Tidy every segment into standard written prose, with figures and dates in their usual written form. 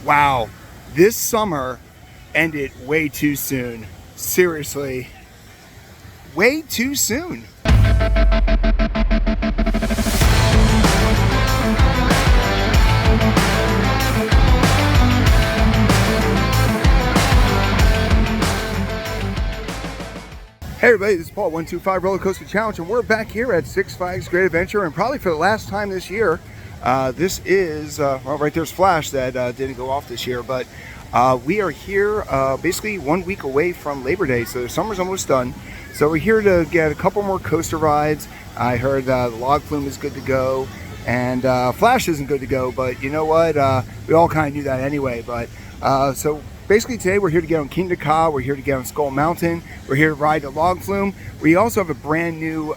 Wow, this summer ended way too soon. Seriously, way too soon. Hey everybody, this is Paul, 125 Roller Coaster Challenge, and we're back here at Six Flags Great Adventure, and probably for the last time this year. This is, well, right there's Flash that didn't go off this year, but we are here basically 1 week away from Labor Day, so the summer's almost done. So we're here to get a couple more coaster rides. I heard the log flume is good to go, and Flash isn't good to go, but you know what? We all kind of knew that anyway, but so basically today we're here to get on Kingda Ka, we're here to get on Skull Mountain, we're here to ride the log flume. We also have a brand new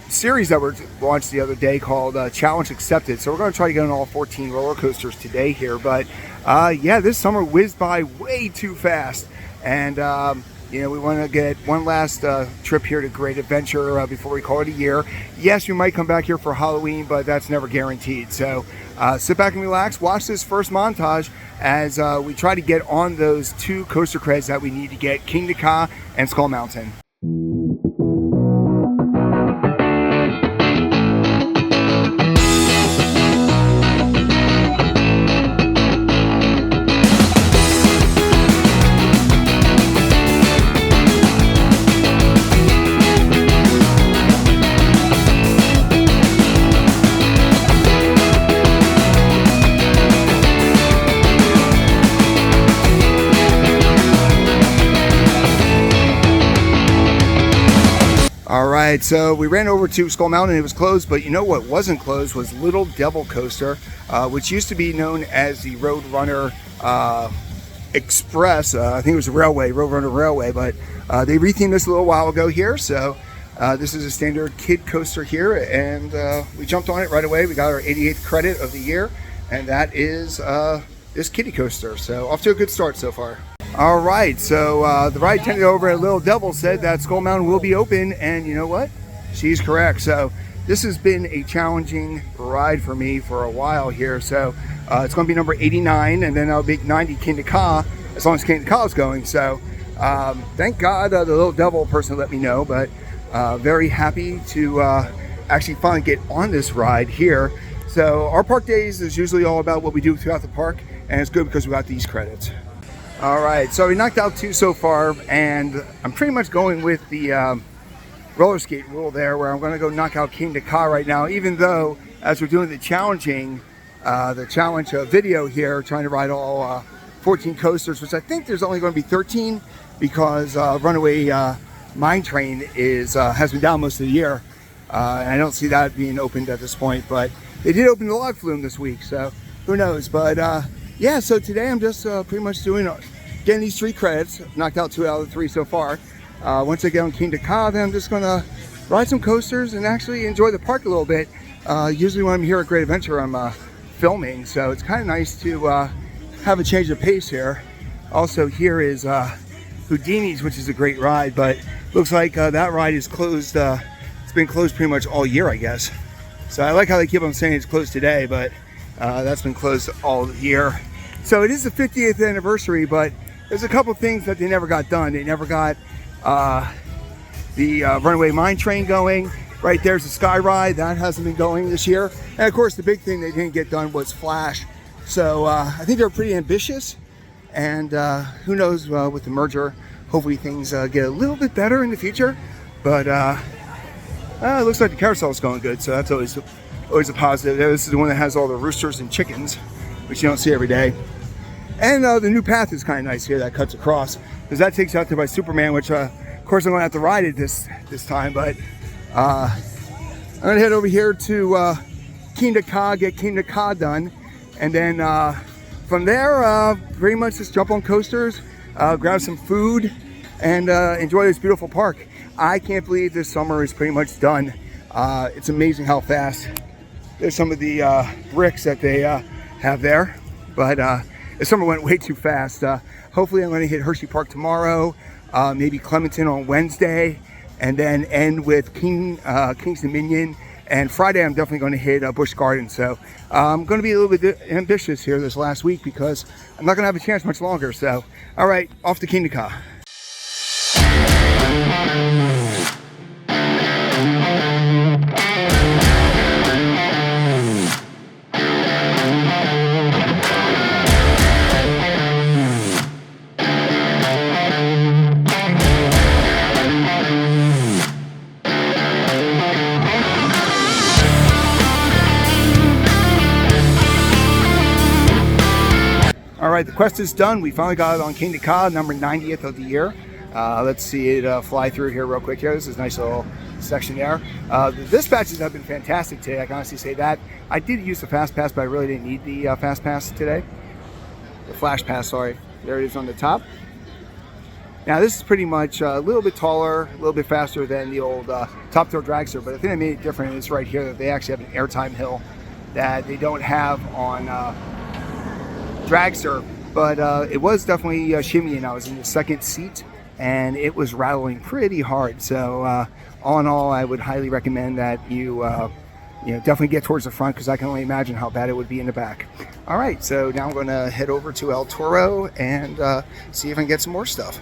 series that were launched the other day called Challenge Accepted. So we're going to try to get on all 14 roller coasters today here. But yeah, this summer whizzed by way too fast. And you know, we want to get one last trip here to Great Adventure before we call it a year. Yes, we might come back here for Halloween, but that's never guaranteed. So sit back and relax, watch this first montage as we try to get on those two coaster creds that we need to get, Kingda Ka and Skull Mountain. Alright, so we ran over to Skull Mountain. It was closed, but you know what wasn't closed was Little Devil Coaster, which used to be known as the Roadrunner Express. I think it was a Roadrunner Railway, but they rethemed this a little while ago here. So this is a standard kid coaster here, and we jumped on it right away. We got our 88th credit of the year, and that is this kiddie coaster. So off to a good start so far. All right, so the ride attendant over at Little Devil said that Skull Mountain will be open, and you know what? She's correct. So this has been a challenging ride for me for a while here. So it's going to be number 89, and then I'll be 90 Kingda Ka, as long as Kingda Ka is going. So thank God the Little Devil person let me know, but very happy to actually finally get on this ride here. So our park days is usually all about what we do throughout the park, and it's good because we got these credits. All right, so we knocked out two so far, and I'm pretty much going with the roller skate rule there, where I'm going to go knock out Kingda Ka right now, even though as we're doing the challenge video here, trying to ride all 14 coasters, which I think there's only going to be 13 because Runaway Mine Train has been down most of the year, and I don't see that being opened at this point, but they did open the log flume this week, so who knows. But yeah, so today I'm just pretty much getting these 3 credits, knocked out 2 out of the 3 so far. Once I get on Kingda Ka, then I'm just gonna ride some coasters and actually enjoy the park a little bit. Usually when I'm here at Great Adventure, I'm filming, so it's kind of nice to have a change of pace here. Also, here is Houdini's, which is a great ride, but looks like that ride is closed. It's been closed pretty much all year, I guess. So I like how they keep on saying it's closed today, but that's been closed all year. So it is the 50th anniversary, but there's a couple things that they never got done. They never got the Runaway Mine Train going. Right there's the Sky Ride. That hasn't been going this year. And of course, the big thing they didn't get done was Flash. So I think they're pretty ambitious. And who knows, with the merger, hopefully things get a little bit better in the future. But it looks like the carousel is going good, so that's always a positive. This is the one that has all the roosters and chickens, which you don't see every day. And the new path is kind of nice here that cuts across, because that takes you out there by Superman, which of course I'm going to have to ride it this time. But I'm going to head over here to Kingda Ka, get Kingda Ka done, and then from there pretty much just jump on coasters, grab some food, and enjoy this beautiful park. I can't believe this summer is pretty much done. It's amazing how fast. There's some of the bricks that they have there, but the summer went way too fast. Hopefully I'm going to hit Hershey Park tomorrow, maybe Clementon on Wednesday, and then end with King's Dominion And Friday, I'm definitely going to hit Busch Gardens. So I'm going to be a little bit ambitious here this last week because I'm not going to have a chance much longer. So, all right, off to Kingda Ka. All right, the quest is done. We finally got it on Kingda Ka, number 90th of the year. Let's see it fly through here real quick here. This is a nice little section there. The dispatches have been fantastic today. I can honestly say that. I did use the fast pass, but I really didn't need the fast pass today. The flash pass, sorry. There it is on the top. Now this is pretty much a little bit taller, a little bit faster than the old Top Thrill Dragster, but the thing that made it different is right here that they actually have an airtime hill that they don't have on Dragster, but it was definitely shimmying. I was in the second seat and it was rattling pretty hard. So all in all, I would highly recommend that you definitely get towards the front, because I can only imagine how bad it would be in the back. All right, so now I'm going to head over to El Toro and see if I can get some more stuff.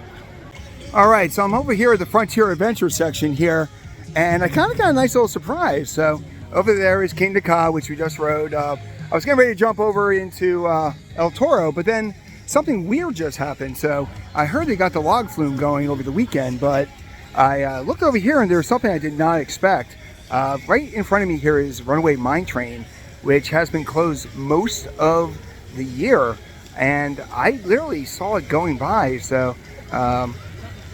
All right, so I'm over here at the Frontier Adventure section here, and I kind of got a nice little surprise. So over there is Kingda Ka, which we just rode. I was getting ready to jump over into El Toro, but then something weird just happened. So I heard they got the log flume going over the weekend, but I looked over here and there was something I did not expect. Right in front of me here is Runaway Mine Train, which has been closed most of the year, and I literally saw it going by. So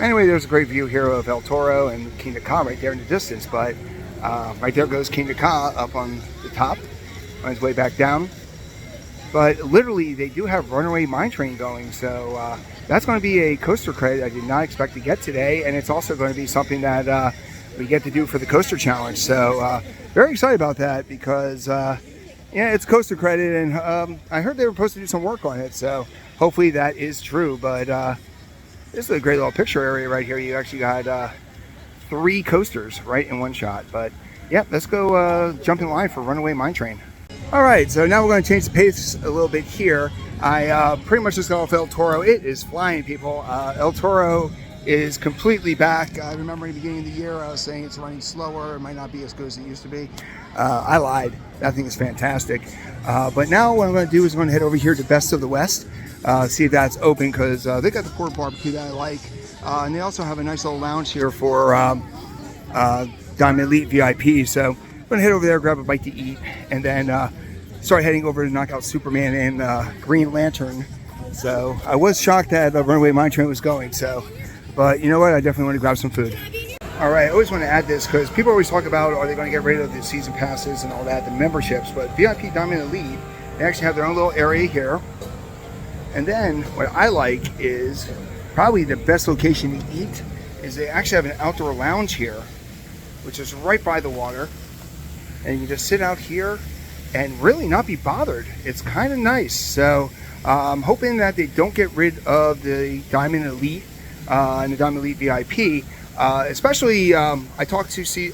anyway, there's a great view here of El Toro and Kingda Ka right there in the distance, but right there goes Kingda Ka up on the top on its way back down. But literally they do have Runaway Mine Train going, so that's going to be a coaster credit I did not expect to get today, and it's also going to be something that we get to do for the coaster challenge. So very excited about that, because yeah, it's coaster credit, and I heard they were supposed to do some work on it, so hopefully that is true. But this is a great little picture area right here. You actually got 3 coasters right in one shot. But yeah, let's go jump in line for Runaway Mine Train. All right, so now we're going to change the pace a little bit here. I pretty much just got off El Toro. It is flying, people. El Toro is completely back. I remember in the beginning of the year I was saying it's running slower. It might not be as good as it used to be. I lied. That thing is fantastic. But now what I'm going to do is I'm going to head over here to Best of the West, see if that's open, because they got the pork barbecue that I like. And they also have a nice little lounge here for Diamond Elite VIP. So I'm going to head over there, grab a bite to eat, and then start heading over to knock out Superman and Green Lantern. So I was shocked that the Runaway Mine Train was going. But you know what? I definitely want to grab some food. All right, I always want to add this because people always talk about, are they going to get rid of the season passes and all that, the memberships? But VIP Diamond Elite, they actually have their own little area here. And then what I like is probably the best location to eat is they actually have an outdoor lounge here, which is right by the water. And you can just sit out here and really not be bothered. It's kind of nice. So I'm hoping that they don't get rid of the Diamond Elite and the Diamond Elite VIP. Especially, I talked to Six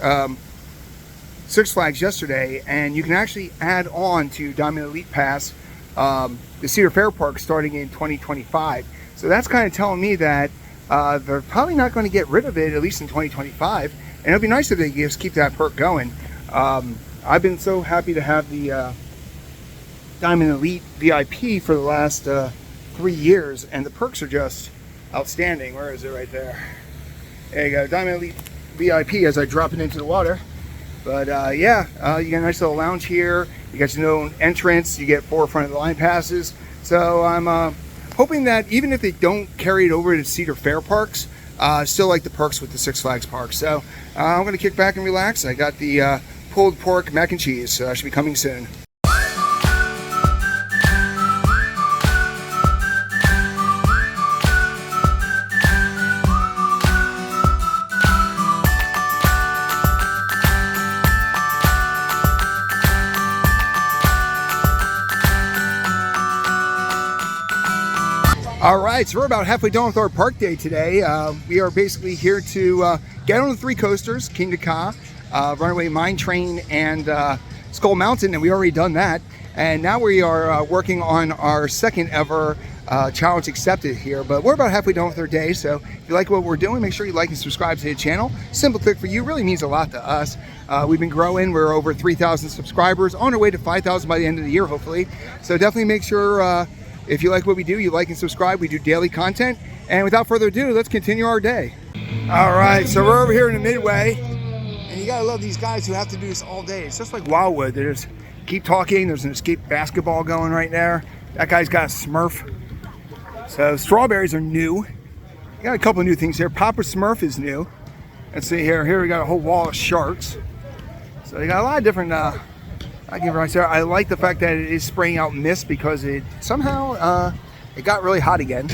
Flags yesterday, and you can actually add on to Diamond Elite Pass the Cedar Fair Park starting in 2025. So that's kind of telling me that they're probably not going to get rid of it, at least in 2025. And it'll be nice if they just keep that perk going. I've been so happy to have the Diamond Elite VIP for the last 3 years, and the perks are just outstanding. Where is it? Right there. There you go, Diamond Elite VIP as I drop it into the water. But yeah, you get a nice little lounge here. You got your own entrance. You get 4 front of the line passes. So I'm hoping that even if they don't carry it over to Cedar Fair parks, still like the perks with the Six Flags parks. So I'm going to kick back and relax. I got the pulled pork mac and cheese, so that should be coming soon. All right, so we're about halfway done with our park day today. We are basically here to get on the 3 coasters, Kingda Ka, Runaway Mine Train and Skull Mountain, and we already done that. And now we are working on our second ever challenge accepted here, but we're about halfway done with our day. So if you like what we're doing, make sure you like and subscribe to the channel. Simple click for you, really means a lot to us. We've been growing. We're over 3,000 subscribers, on our way to 5,000 by the end of the year, hopefully. So definitely make sure if you like what we do, you like and subscribe. We do daily content. And without further ado, let's continue our day. All right, so we're over here in the Midway, and you gotta love these guys who have to do this all day. It's just like Wildwood. They just keep talking. There's an escape basketball going right there. That guy's got a Smurf. So strawberries are new. You got a couple of new things here. Papa Smurf is new. Let's see here. Here we got a whole wall of sharks. So you got a lot of different. I give right there. I like the fact that it is spraying out mist because it somehow it got really hot again.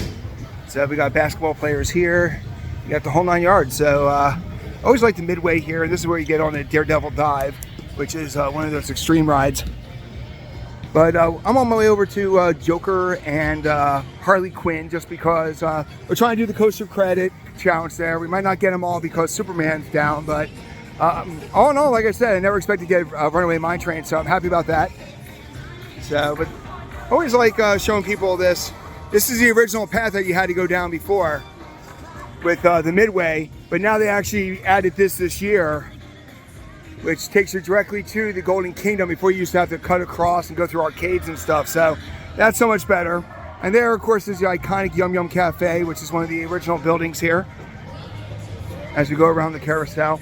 So we got basketball players here. You got the whole 9 yards. So I always like the Midway here. And this is where you get on the Daredevil Dive, which is one of those extreme rides. But I'm on my way over to Joker and Harley Quinn just because we're trying to do the Coaster Credit Challenge there. We might not get them all because Superman's down, but all in all, like I said, I never expected to get Runaway Mine Train, so I'm happy about that. So, but I always like showing people this. This is the original path that you had to go down before with the Midway, but now they actually added this year, which takes you directly to the Golden Kingdom before you used to have to cut across and go through arcades and stuff. So that's so much better. And there, of course, is the iconic Yum Yum Cafe, which is one of the original buildings here as we go around the carousel.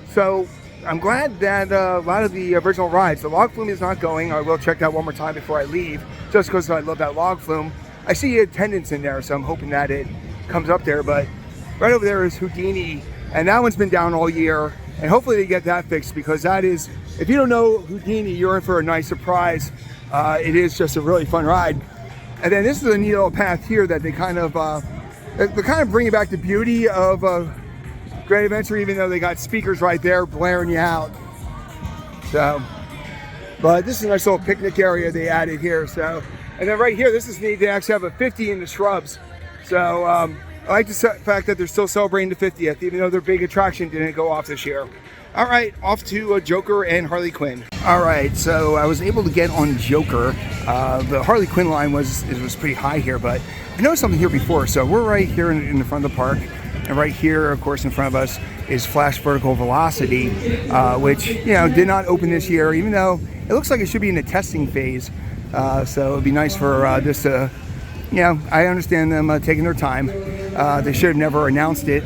So I'm glad that a lot of the original rides, the log flume is not going. I will check that one more time before I leave, just because I love that log flume. I see attendance in there, so I'm hoping that it comes up there. But right over there is Houdini, and that one's been down all year. And hopefully they get that fixed, because that is, if you don't know Houdini, you're in for a nice surprise. It is just a really fun ride. And then this is a neat little path here that they kind of bringing back the beauty of Great Adventure, even though they got speakers right there blaring you out. So, but this is a nice little picnic area they added here. So, and then right here, this is neat. They actually have a 50 in the shrubs. So, I like the fact that they're still celebrating the 50th, even though their big attraction didn't go off this year. All right, off to Joker and Harley Quinn. All right, so I was able to get on Joker. The Harley Quinn line was pretty high here, but I noticed something here before. So we're right here in the front of the park, and right here, of course, in front of us is Flash Vertical Velocity, which did not open this year, even though it looks like it should be in the testing phase. So it'd be nice for this to. I understand them taking their time. They should have never announced it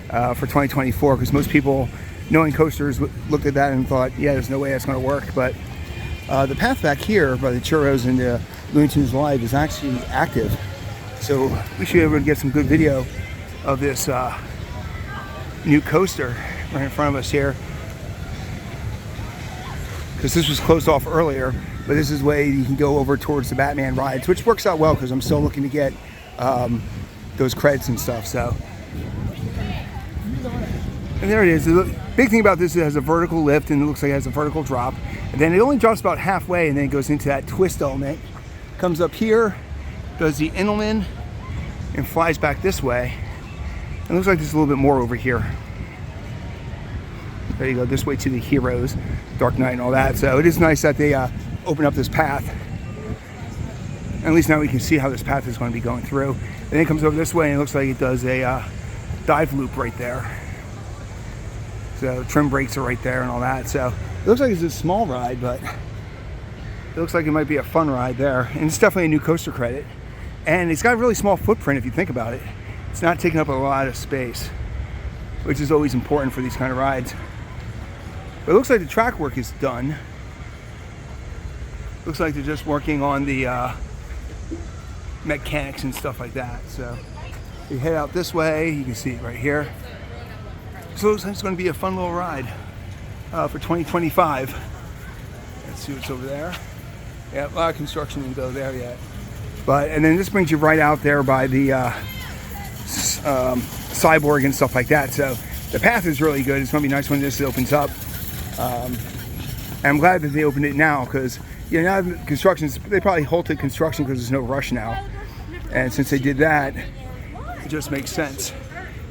for 2024, because most people, knowing coasters, looked at that and thought, yeah, there's no way that's going to work. But the path back here by the Churros and the Looney Tunes Live is actually active. So we should be able to get some good video of this new coaster right in front of us here, because this was closed off earlier. But this is the way you can go over towards the Batman rides, which works out well because I'm still looking to get those credits and stuff. So, and there it is. The big thing about this is it has a vertical lift, and it looks like it has a vertical drop. And then it only drops about halfway, and then it goes into that twist element. Comes up here, does the inland, and flies back this way. It looks like there's a little bit more over here. There you go, this way to the Heroes, Dark Knight and all that. So it is nice that they open up this path. And at least now we can see how this path is going to be going through. And then it comes over this way, and it looks like it does a dive loop right there. So trim brakes are right there and all that. So it looks like it's a small ride, but it looks like it might be a fun ride there. And it's definitely a new coaster credit. And it's got a really small footprint if you think about it. It's not taking up a lot of space, which is always important for these kind of rides. But it looks like the track work is done. Looks like they're just working on the mechanics and stuff like that. So you head out this way, you can see it right here. So it looks like it's going to be a fun little ride for 2025. Let's see what's over there. Yeah, a lot of construction didn't go there yet. But, and then this brings you right out there by the Cyborg and stuff like that. So the path is really good. It's going to be nice when this opens up. And I'm glad that they opened it now, because now construction's, they probably halted construction because there's no rush now. And since they did that, it just makes sense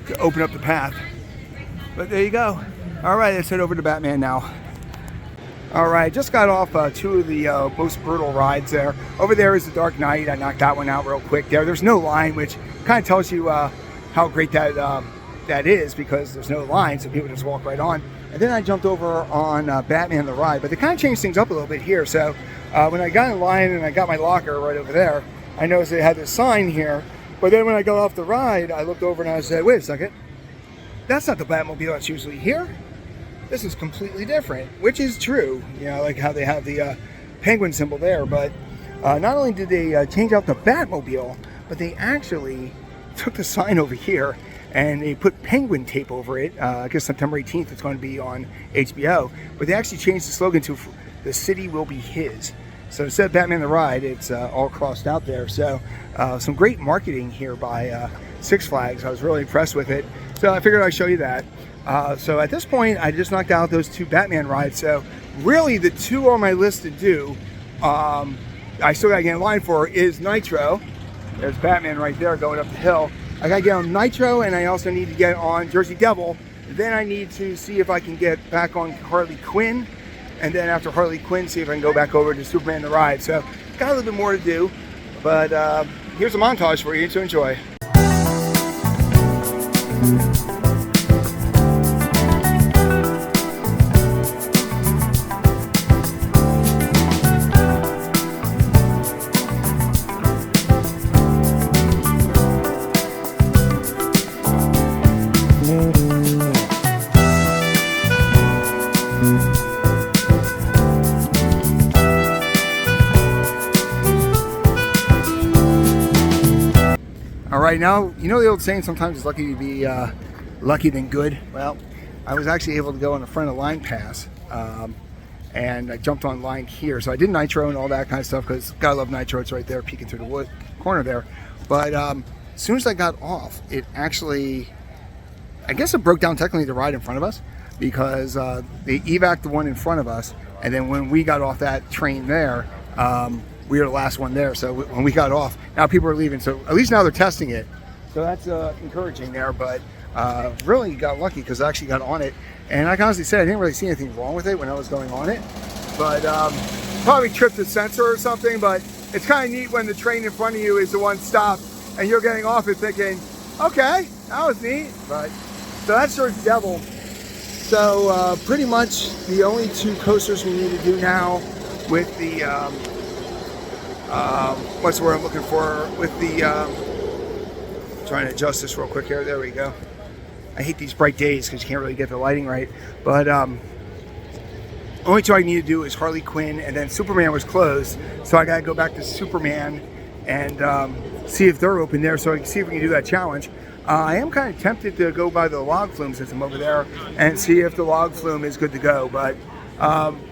to open up the path. But there you go. All right, let's head over to Batman now. All right, just got off two of the most brutal rides there. Over there is the Dark Knight. I knocked that one out real quick there. There's no line, which kind of tells you how great that is, because there's no line, so people just walk right on. And then I jumped over on Batman the Ride, but they kind of changed things up a little bit here. So when I got in line and I got my locker right over there, I noticed they had this sign here. But then when I got off the ride, I looked over and I said, wait a second, that's not the Batmobile that's usually here. This is completely different, which is true. You know, like how they have the penguin symbol there. But not only did they change out the Batmobile, but they actually took the sign over here and they put penguin tape over it. I guess September 18th it's going to be on HBO. But they actually changed the slogan to "The City Will Be His." So instead of Batman the Ride, it's all crossed out there. So some great marketing here by Six Flags. I was really impressed with it. So I figured I'd show you that. So at this point, I just knocked out those two Batman rides. So really the two on my list to do, I still got to get in line for, is Nitro. There's Batman right there going up the hill. I got to get on Nitro, and I also need to get on Jersey Devil. Then I need to see if I can get back on Harley Quinn. And then after Harley Quinn, see if I can go back over to Superman the Ride. So got a little bit more to do. But here's a montage for you to enjoy. All right, now, you know the old saying, sometimes it's lucky to be lucky than good. Well, I was actually able to go on the front of line pass, and I jumped on line here. So I did Nitro and all that kind of stuff, because gotta love Nitro. It's right there, peeking through the wood corner there. But as soon as I got off, it actually, I guess it broke down technically the ride in front of us, because they evac'd the one in front of us, and then when we got off that train there, we were the last one there. So when we got off, now people are leaving. So at least now they're testing it. So that's encouraging there. But really got lucky, because I actually got on it. And I can honestly say I didn't really see anything wrong with it when I was going on it. But probably tripped a sensor or something. But it's kind of neat when the train in front of you is the one stopped and you're getting off it thinking, okay, that was neat. But so that's Jersey Devil. So pretty much the only two coasters we need to do now with the what's the word I'm looking for, with the trying to adjust this real quick here. There we go. I hate these bright days because you can't really get the lighting right. But only two I need to do is Harley Quinn, and then Superman was closed, so I got to go back to Superman and see if they're open there, so I can see if we can do that challenge. I am kind of tempted to go by the log flume since I'm over there and see if the log flume is good to go. But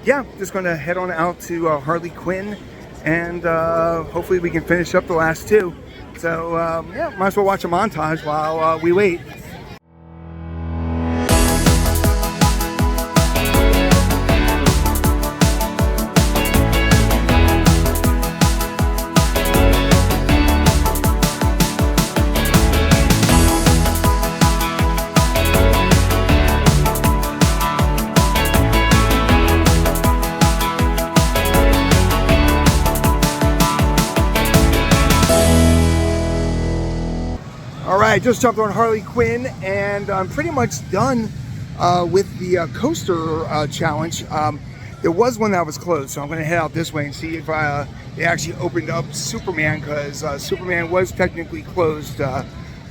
yeah, just going to head on out to Harley Quinn, and hopefully we can finish up the last two. So yeah, might as well watch a montage while we wait. I just jumped on Harley Quinn, and I'm pretty much done with the coaster challenge. There was one that was closed, so I'm going to head out this way and see if they actually opened up Superman, because Superman was technically closed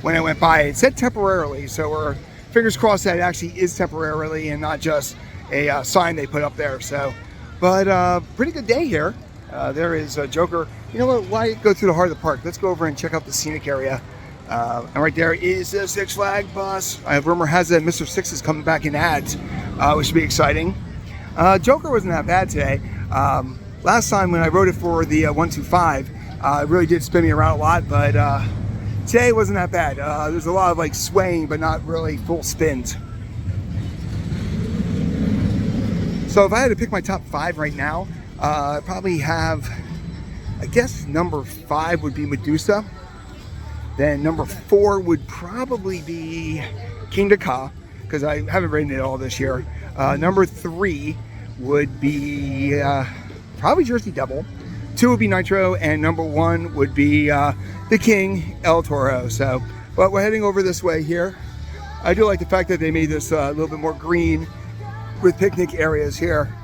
when I went by. It said temporarily, so we're fingers crossed that it actually is temporarily and not just a sign they put up there. So, but pretty good day here. There is Joker. You know what? Why go through the heart of the park? Let's go over and check out the scenic area. And right there is the Six Flag bus. I have rumor has that Mr. Six is coming back in ads, which should be exciting. Joker wasn't that bad today. Last time when I rode it for the 125, it really did spin me around a lot, but today wasn't that bad. There's a lot of like swaying, but not really full spins. So if I had to pick my top 5 right now, I probably have, I guess number 5 would be Medusa. Then number 4 would probably be Kingda Ka, because I haven't ridden it all this year. Number 3 would be probably Jersey Devil. 2 would be Nitro, and number 1 would be the King, El Toro. So, but we're heading over this way here. I do like the fact that they made this a little bit more green with picnic areas here,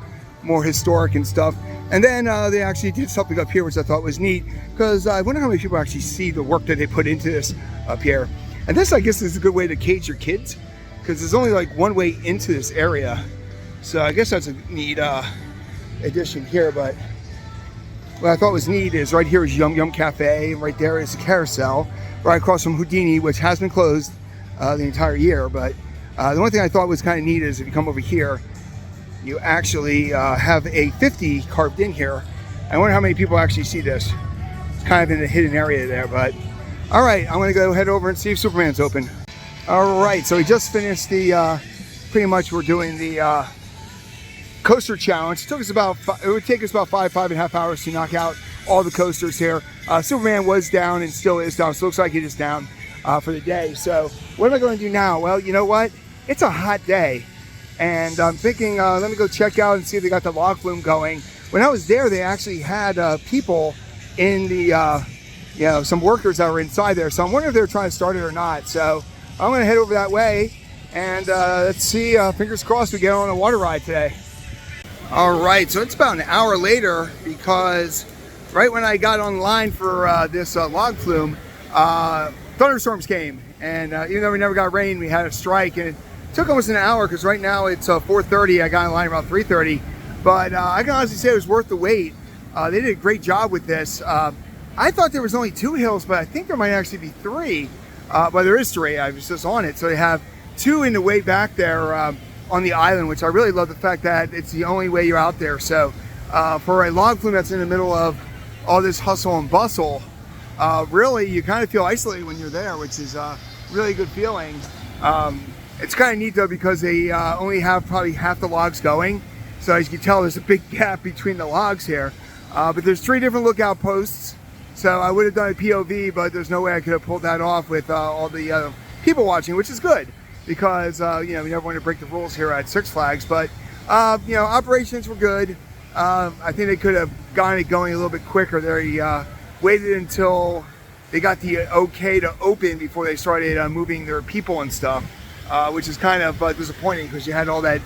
more historic and stuff. And then they actually did something up here which I thought was neat, because I wonder how many people actually see the work that they put into this up here. And this, I guess, is a good way to cage your kids, because there's only like one way into this area. So I guess that's a neat addition here. But what I thought was neat is right here is Yum Yum Cafe, and right there is the Carousel, right across from Houdini, which has been closed the entire year. But the one thing I thought was kind of neat is if you come over here, you actually have a 50 carved in here. I wonder how many people actually see this. It's kind of in a hidden area there, but all right, I'm gonna go head over and see if Superman's open. All right, so we just finished the, pretty much we're doing the coaster challenge. It took us about, it would take us about 5.5 hours to knock out all the coasters here. Superman was down and still is down, so it looks like it is down for the day. So what am I gonna do now? Well, you know what? It's a hot day. And I'm thinking, let me go check out and see if they got the log flume going. When I was there, they actually had people in the, you know, some workers that were inside there. So I'm wondering if they're trying to start it or not. So I'm gonna head over that way and let's see, fingers crossed we get on a water ride today. All right, so it's about an hour later, because right when I got online for this log flume, thunderstorms came. And even though we never got rain, we had a strike, and it took almost an hour, because right now it's 4:30. I got in line around 3:30, but I can honestly say it was worth the wait. They did a great job with this. I thought there was only 2 hills, but I think there might actually be 3. But there is 3. I was just on it. So they have 2 in the way back there on the island, which I really love the fact that it's the only way you're out there. So for a log flume that's in the middle of all this hustle and bustle, really you kind of feel isolated when you're there, which is a really good feeling. It's kind of neat though, because they only have probably half the logs going. So as you can tell, there's a big gap between the logs here. But there's 3 different lookout posts. So I would have done a POV, but there's no way I could have pulled that off with all the people watching, which is good, because you know, we never want to break the rules here at Six Flags. But you know, operations were good. I think they could have gotten it going a little bit quicker. They waited until they got the okay to open before they started moving their people and stuff. Which is kind of disappointing, because you had all that,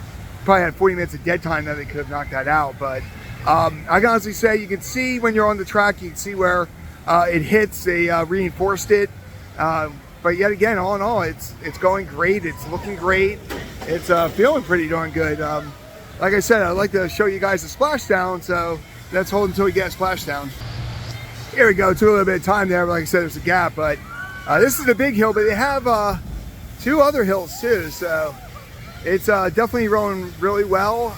probably had 40 minutes of dead time that they could have knocked that out. But I can honestly say, you can see when you're on the track, you can see where it hits. They reinforced it, but yet again, all in all, it's going great. It's looking great. It's feeling pretty darn good. Like I said, I'd like to show you guys the splashdown, so let's hold until we get a splashdown. Here we go. Took a little bit of time there, but like I said, there's a gap. But this is the big hill, but they have 2 other hills too, so it's definitely rolling really well.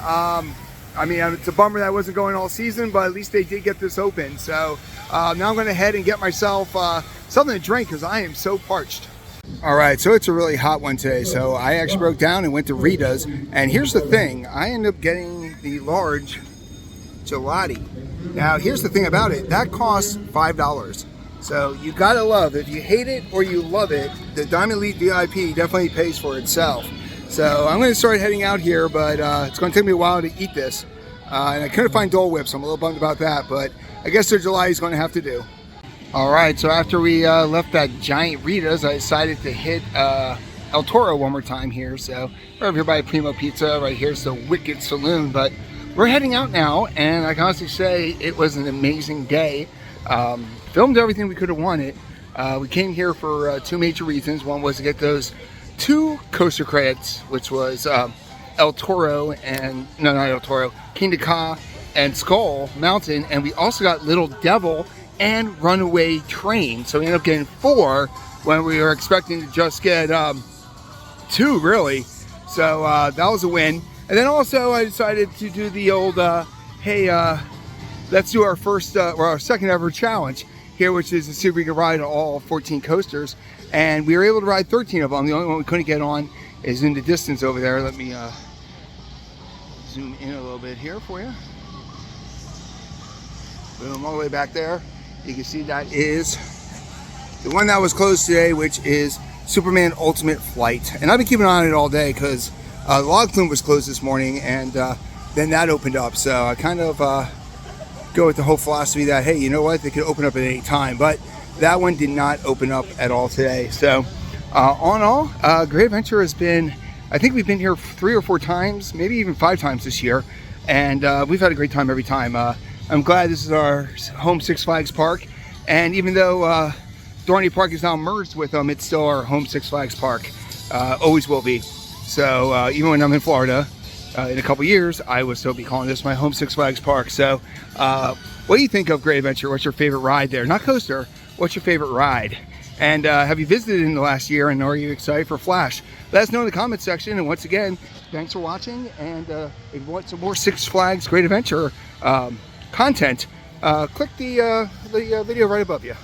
I mean, it's a bummer that wasn't going all season, but at least they did get this open. So now I'm going to head and get myself something to drink, because I am so parched. All right, so it's a really hot one today, so I actually broke down and went to Rita's. And here's the thing, I ended up getting the large gelati. Now here's the thing about it, that costs $5. So you gotta love, if you hate it or you love it, the Diamond Elite VIP definitely pays for itself. So I'm gonna start heading out here, but it's gonna take me a while to eat this. And I couldn't find Dole Whip, so I'm a little bummed about that, but I guess their July is gonna have to do. All right, so after we left that giant Rita's, I decided to hit El Toro one more time here. So we're over here by Primo Pizza, right here's the Wicked Saloon, but we're heading out now, and I can honestly say it was an amazing day. Filmed everything we could have wanted. We came here for 2 major reasons. One was to get those 2 coaster credits, which was El Toro and, no, not El Toro, King Ka and Skull Mountain, and we also got Little Devil and Runaway Train. So we ended up getting 4 when we were expecting to just get 2, really. So that was a win. And then also I decided to do the old, hey, let's do our first, or our second ever challenge here, which is to see if we can ride all 14 coasters. And we were able to ride 13 of them. The only one we couldn't get on is in the distance over there. Let me zoom in a little bit here for you. Boom, all the way back there. You can see that is the one that was closed today, which is Superman Ultimate Flight. And I've been keeping an eye on it all day because the log flume was closed this morning, and then that opened up. So I kind of go with the whole philosophy that, hey, you know what, they could open up at any time. But that one did not open up at all today. So all in all, Great Adventure has been, I think we've been here 3 or 4 times, maybe even 5 times this year. And we've had a great time every time. I'm glad this is our home Six Flags park. And even though Dorney Park is now merged with them, it's still our home Six Flags park. Always will be. So even when I'm in Florida in a couple years, I will still be calling this my home Six Flags park. So what do you think of Great Adventure? What's your favorite ride there? Not coaster. What's your favorite ride? And have you visited in the last year, and are you excited for Flash? Let us know in the comments section. And once again, thanks for watching. And if you want some more Six Flags Great Adventure content, click the video right above you.